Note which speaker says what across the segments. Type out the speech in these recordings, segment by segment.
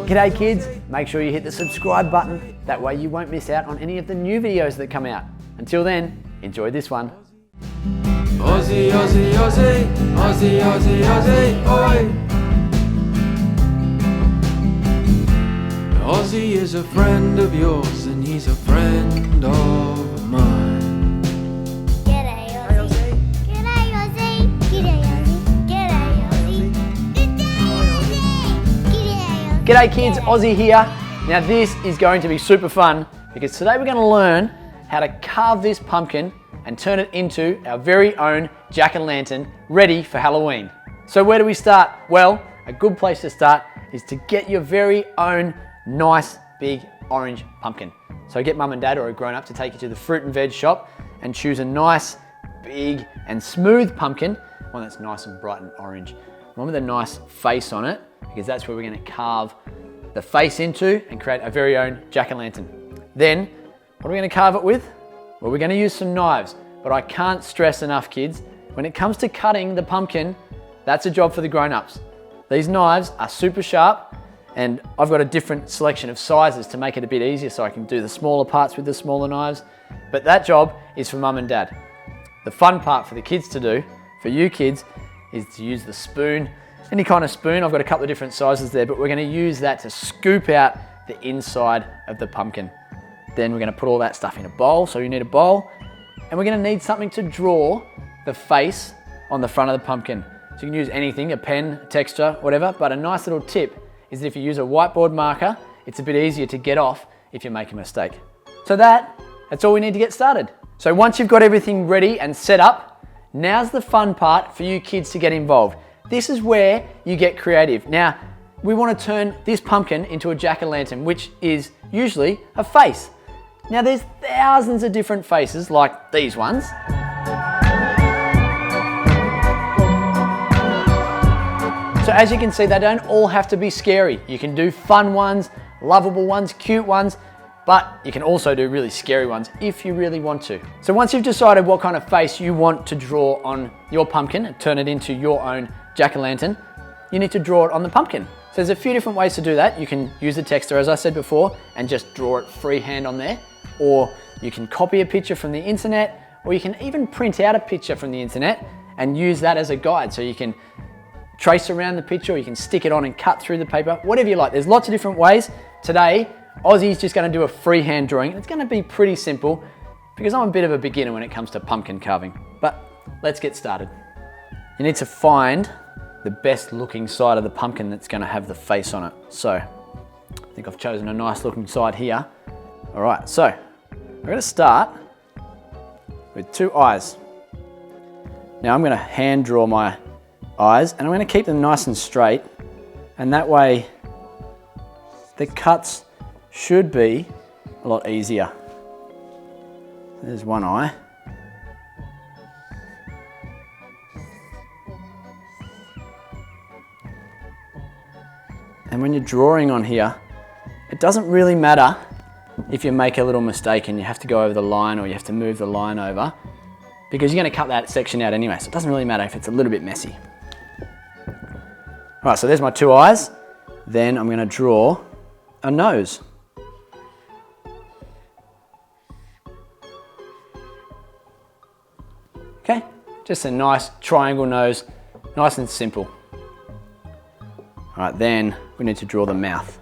Speaker 1: G'day kids, make sure you hit the subscribe button, that way you won't miss out on any of the new videos that come out. Until then, enjoy this one.
Speaker 2: Ozzie, Ozzie, Ozzie, Ozzie, Ozzie, Ozzie, oi! Ozzie is a friend of yours and he's a friend of mine.
Speaker 3: G'day Ozzie. G'day Ozzie. G'day Ozzie. G'day Ozzie. G'day Ozzie.
Speaker 1: G'day kids, Ozzie here. Now this is going to be super fun because today we're going to learn how to carve this pumpkin and turn it into our very own jack-o'-lantern ready for Halloween. So where do we start? Well, a good place to start is to get your very own nice big orange pumpkin. So get mum and dad or a grown-up to take you to the fruit and veg shop and choose a nice big and smooth pumpkin, one that's nice and bright and orange. One with a nice face on it, because that's where we're going to carve the face into and create our very own jack-o'-lantern. Then, what are we going to carve it with? Well, we're going to use some knives, but I can't stress enough, kids, when it comes to cutting the pumpkin, that's a job for the grown-ups. These knives are super sharp, and I've got a different selection of sizes to make it a bit easier so I can do the smaller parts with the smaller knives, but that job is for mum and dad. The fun part for the kids to do, for you kids, is to use the spoon, any kind of spoon. I've got a couple of different sizes there, but we're going to use that to scoop out the inside of the pumpkin. Then we're going to put all that stuff in a bowl, so you need a bowl, and we're going to need something to draw the face on the front of the pumpkin. So you can use anything, a pen, a texture, whatever, but a nice little tip is that if you use a whiteboard marker, it's a bit easier to get off if you make a mistake. So that's all we need to get started. So once you've got everything ready and set up, now's the fun part for you kids to get involved. This is where you get creative. Now, we want to turn this pumpkin into a jack-o'-lantern, which is usually a face. Now there's thousands of different faces like these ones. So as you can see, they don't all have to be scary. You can do fun ones, lovable ones, cute ones, but you can also do really scary ones if you really want to. So once you've decided what kind of face you want to draw on your pumpkin and turn it into your own jack-o'-lantern, you need to draw it on the pumpkin. So there's a few different ways to do that. You can use the texter, as I said before, and just draw it freehand on there. Or you can copy a picture from the internet, or you can even print out a picture from the internet and use that as a guide. So you can trace around the picture, or you can stick it on and cut through the paper, whatever you like. There's lots of different ways. Today, Ozzie's just going to do a freehand drawing. It's going to be pretty simple because I'm a bit of a beginner when it comes to pumpkin carving. But let's get started. You need to find the best looking side of the pumpkin that's going to have the face on it. So I think I've chosen a nice looking side here. All right, so I'm going to start with two eyes. Now I'm going to hand draw my eyes and I'm going to keep them nice and straight, and that way the cuts should be a lot easier. There's one eye. And when you're drawing on here, it doesn't really matter if you make a little mistake and you have to go over the line or you have to move the line over, because you're going to cut that section out anyway, so it doesn't really matter if it's a little bit messy. All right, so there's my two eyes. Then I'm going to draw a nose. Okay, just a nice triangle nose, nice and simple. All right, then we need to draw the mouth.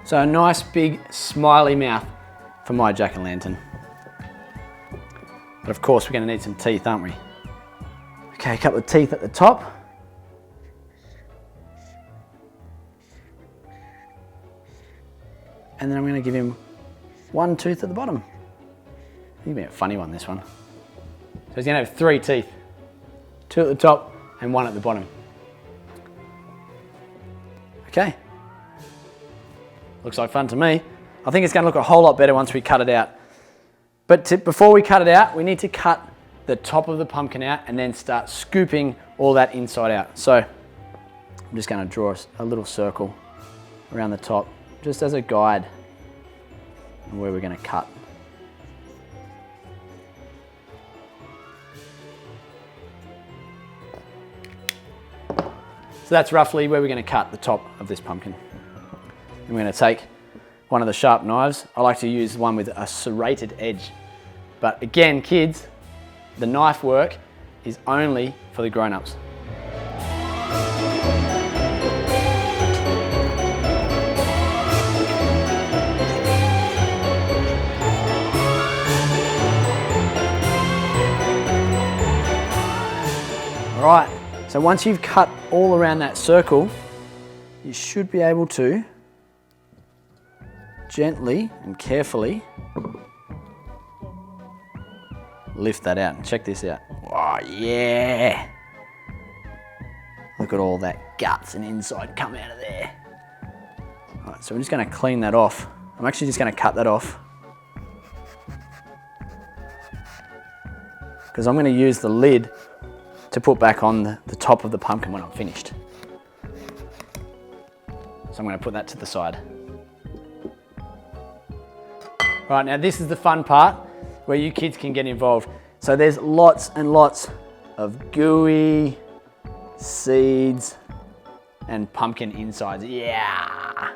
Speaker 1: So a nice big smiley mouth for my jack-o'-lantern. But of course we're going to need some teeth, aren't we? Okay, a couple of teeth at the top. And then I'm going to give him one tooth at the bottom. It's be a funny one, this one. So he's going to have three teeth. Two at the top and one at the bottom. Okay. Looks like fun to me. I think it's going to look a whole lot better once we cut it out. But before we cut it out, we need to cut the top of the pumpkin out and then start scooping all that inside out. So I'm just going to draw a little circle around the top, just as a guide on where we're going to cut. So that's roughly where we're going to cut the top of this pumpkin. And we're going to take one of the sharp knives. I like to use one with a serrated edge. But again, kids, the knife work is only for the grown-ups. All right, so once you've cut all around that circle, you should be able to gently and carefully lift that out. And check this out. Oh yeah! Look at all that guts and inside come out of there. All right, so we're just going to clean that off. I'm actually just going to cut that off because I'm going to use the lid to put back on the top of the pumpkin when I'm finished. So I'm going to put that to the side. Right, now this is the fun part where you kids can get involved. So there's lots and lots of gooey seeds and pumpkin insides. Yeah!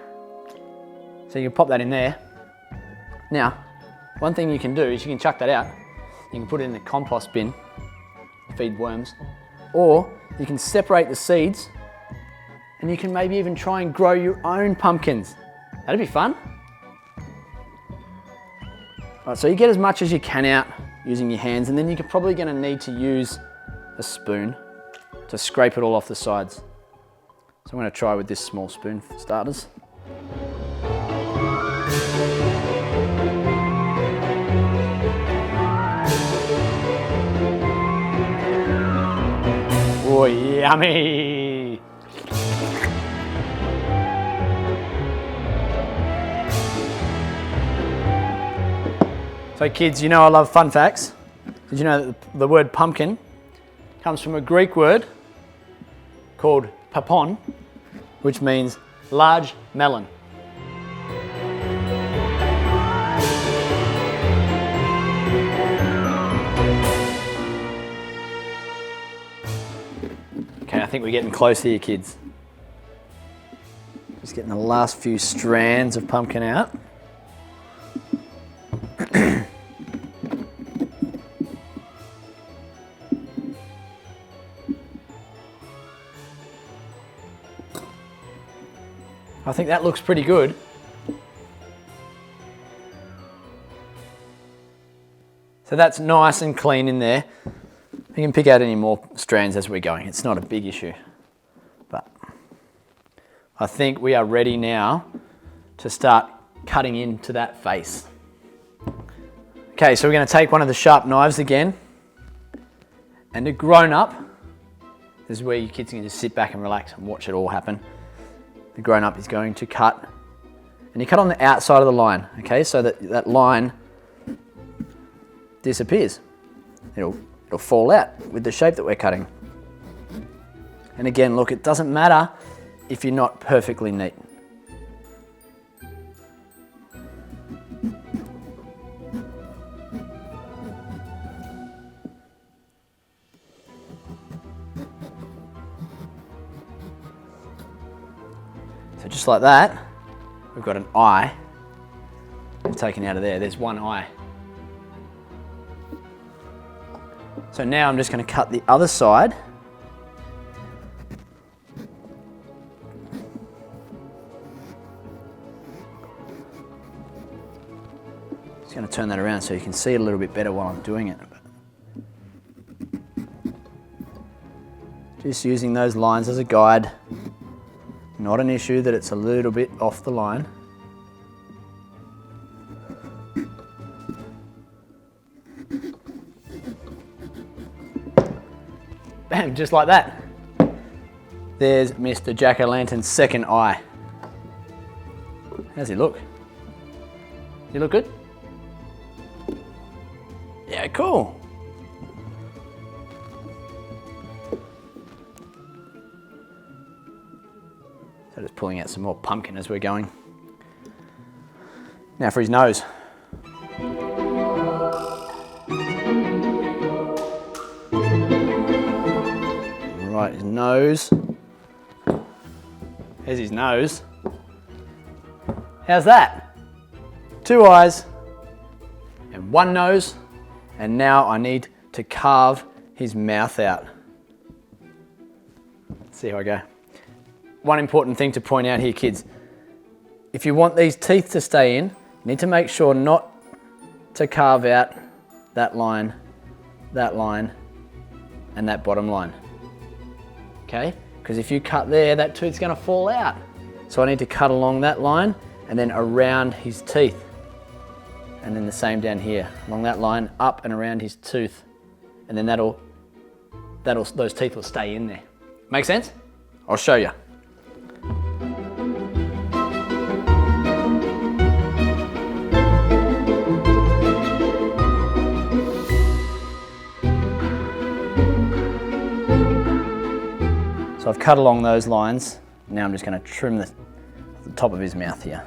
Speaker 1: So you can pop that in there. Now, one thing you can do is you can chuck that out. You can put it in the compost bin, feed worms, or you can separate the seeds and you can maybe even try and grow your own pumpkins. That'd be fun. Right, so you get as much as you can out using your hands, and then you're probably going to need to use a spoon to scrape it all off the sides. So I'm going to try with this small spoon for starters. Oh, yummy! So kids, you know I love fun facts. Did you know that the word pumpkin comes from a Greek word called papon, which means large melon. Okay, I think we're getting close here, kids. Just getting the last few strands of pumpkin out. I think that looks pretty good. So that's nice and clean in there. You can pick out any more strands as we're going. It's not a big issue. But I think we are ready now to start cutting into that face. Okay, so we're going to take one of the sharp knives again. And a grown-up, this is where your kids can just sit back and relax and watch it all happen. The grown-up is going to cut, and you cut on the outside of the line, okay, so that that line disappears. It'll fall out with the shape that we're cutting. And again, look, it doesn't matter if you're not perfectly neat. So just like that, we've got an eye taken out of there. There's one eye. So now I'm just going to cut the other side. Just going to turn that around so you can see it a little bit better while I'm doing it. Just using those lines as a guide. Not an issue that it's a little bit off the line. Bam, just like that. There's Mr. Jack-o'-lantern's second eye. How's he look? Does he look good? Yeah, cool. So just pulling out some more pumpkin as we're going. Now for his nose. Right, his nose. There's his nose. How's that? 2 eyes and 1 nose. And now I need to carve his mouth out. Let's see how I go. One important thing to point out here, kids. If you want these teeth to stay in, you need to make sure not to carve out that line, and that bottom line. Okay? Because if you cut there, that tooth's gonna fall out. So I need to cut along that line and then around his teeth. And then the same down here, along that line, up and around his tooth. And then those teeth will stay in there. Make sense? I'll show you. So I've cut along those lines. Now I'm just going to trim the top of his mouth here.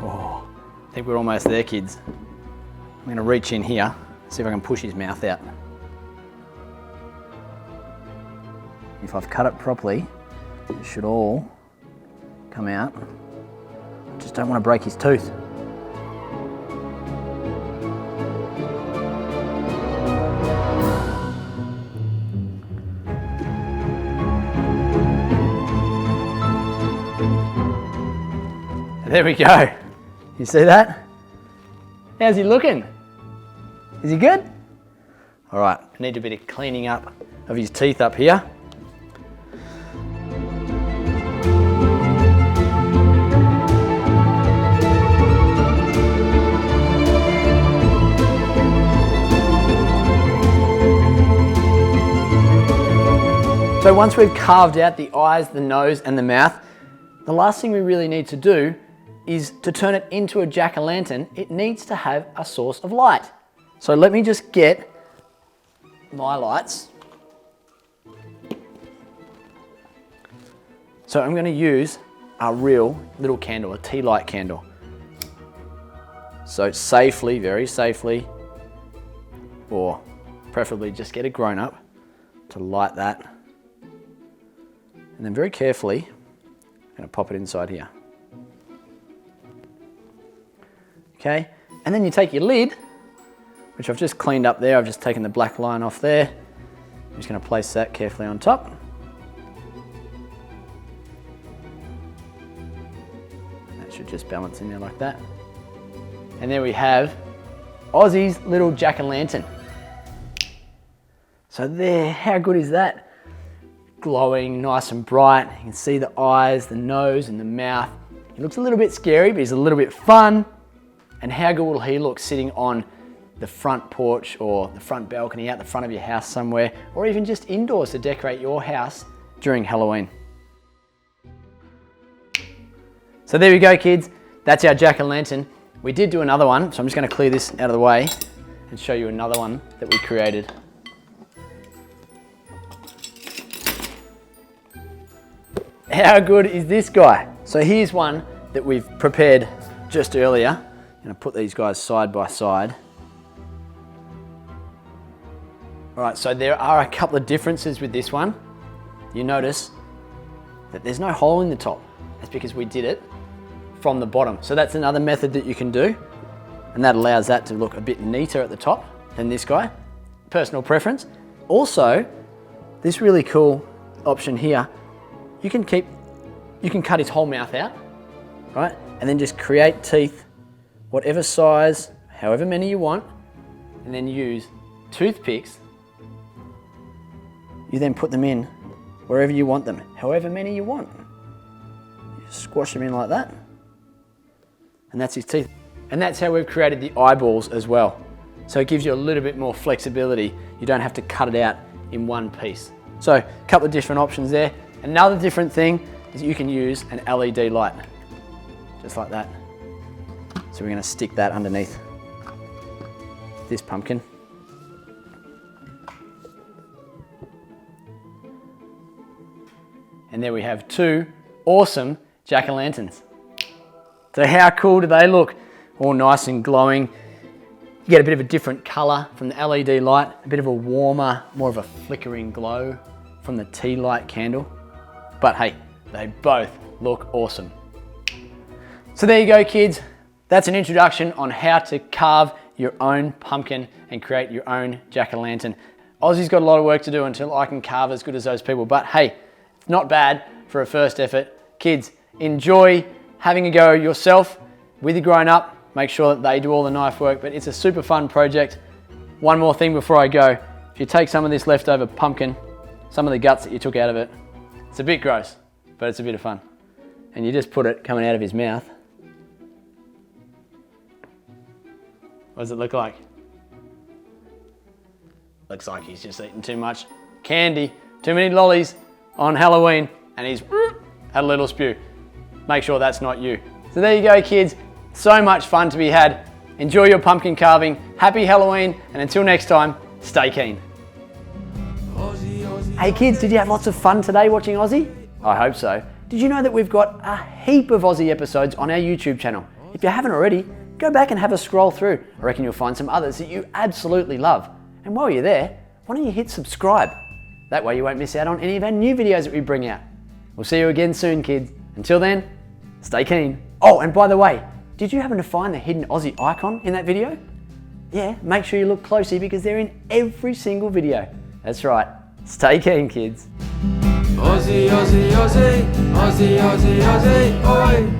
Speaker 1: Oh, I think we're almost there, kids. I'm going to reach in here, see if I can push his mouth out. If I've cut it properly, it should all come out. I just don't want to break his tooth. There we go. You see that? How's he looking? Is he good? All right, I need a bit of cleaning up of his teeth up here. So once we've carved out the eyes, the nose and the mouth, the last thing we really need to do is to turn it into a jack-o'-lantern. It needs to have a source of light. So let me just get my lights. So I'm going to use a real little candle, a tea light candle. So safely, very safely, or preferably just get a grown-up to light that. And then very carefully, I'm going to pop it inside here. Okay, and then you take your lid, which I've just cleaned up there. I've just taken the black line off there. I'm just going to place that carefully on top. That should just balance in there like that. And there we have Ozzie's little jack-o'-lantern. So there, how good is that? Glowing, nice and bright. You can see the eyes, the nose and the mouth. He looks a little bit scary, but he's a little bit fun. And how good will he look sitting on the front porch or the front balcony out the front of your house somewhere, or even just indoors to decorate your house during Halloween. So there we go, kids. That's our jack-o'-lantern. We did do another one, so I'm just going to clear this out of the way and show you another one that we created. How good is this guy? So here's one that we've prepared just earlier. I'm going to put these guys side by side. All right, so there are a couple of differences with this one. You notice that there's no hole in the top. That's because we did it from the bottom. So that's another method that you can do, and that allows that to look a bit neater at the top than this guy. Personal preference. Also, this really cool option here, you can cut his whole mouth out, right? And then just create teeth, whatever size, however many you want, and then use toothpicks. You then put them in wherever you want them, however many you want. You squash them in like that, and that's his teeth. And that's how we've created the eyeballs as well. So it gives you a little bit more flexibility. You don't have to cut it out in one piece. So a couple of different options there. Another different thing is you can use an LED light, just like that. So we're going to stick that underneath this pumpkin. And there we have two awesome jack-o'-lanterns. So how cool do they look? All nice and glowing. You get a bit of a different colour from the LED light, a bit of a warmer, more of a flickering glow from the tea light candle. But hey, they both look awesome. So there you go, kids. That's an introduction on how to carve your own pumpkin and create your own jack-o'-lantern. Ozzie's got a lot of work to do until I can carve as good as those people, but hey, it's not bad for a first effort. Kids, enjoy having a go yourself with your grown-up. Make sure that they do all the knife work, but it's a super fun project. One more thing before I go. If you take some of this leftover pumpkin, some of the guts that you took out of it, it's a bit gross, but it's a bit of fun. And you just put it coming out of his mouth. What does it look like? Looks like he's just eaten too much candy, too many lollies on Halloween, and he's had a little spew. Make sure that's not you. So there you go, kids. So much fun to be had. Enjoy your pumpkin carving. Happy Halloween, and until next time, stay keen. Hey kids, did you have lots of fun today watching Ozzie? I hope so. Did you know that we've got a heap of Ozzie episodes on our YouTube channel? If you haven't already, go back and have a scroll through. I reckon you'll find some others that you absolutely love. And while you're there, why don't you hit subscribe? That way you won't miss out on any of our new videos that we bring out. We'll see you again soon, kids. Until then, stay keen. Oh, and by the way, did you happen to find the hidden Ozzie icon in that video? Yeah, make sure you look closely because they're in every single video. That's right. Stay keen, kids.
Speaker 2: Ozzie, Ozzie, Ozzie, Ozzie, Ozzie, Ozzie, oi!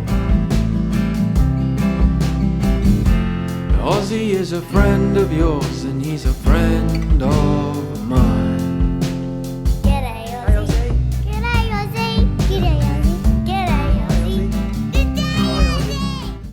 Speaker 2: Ozzie is a friend of yours and he's a friend of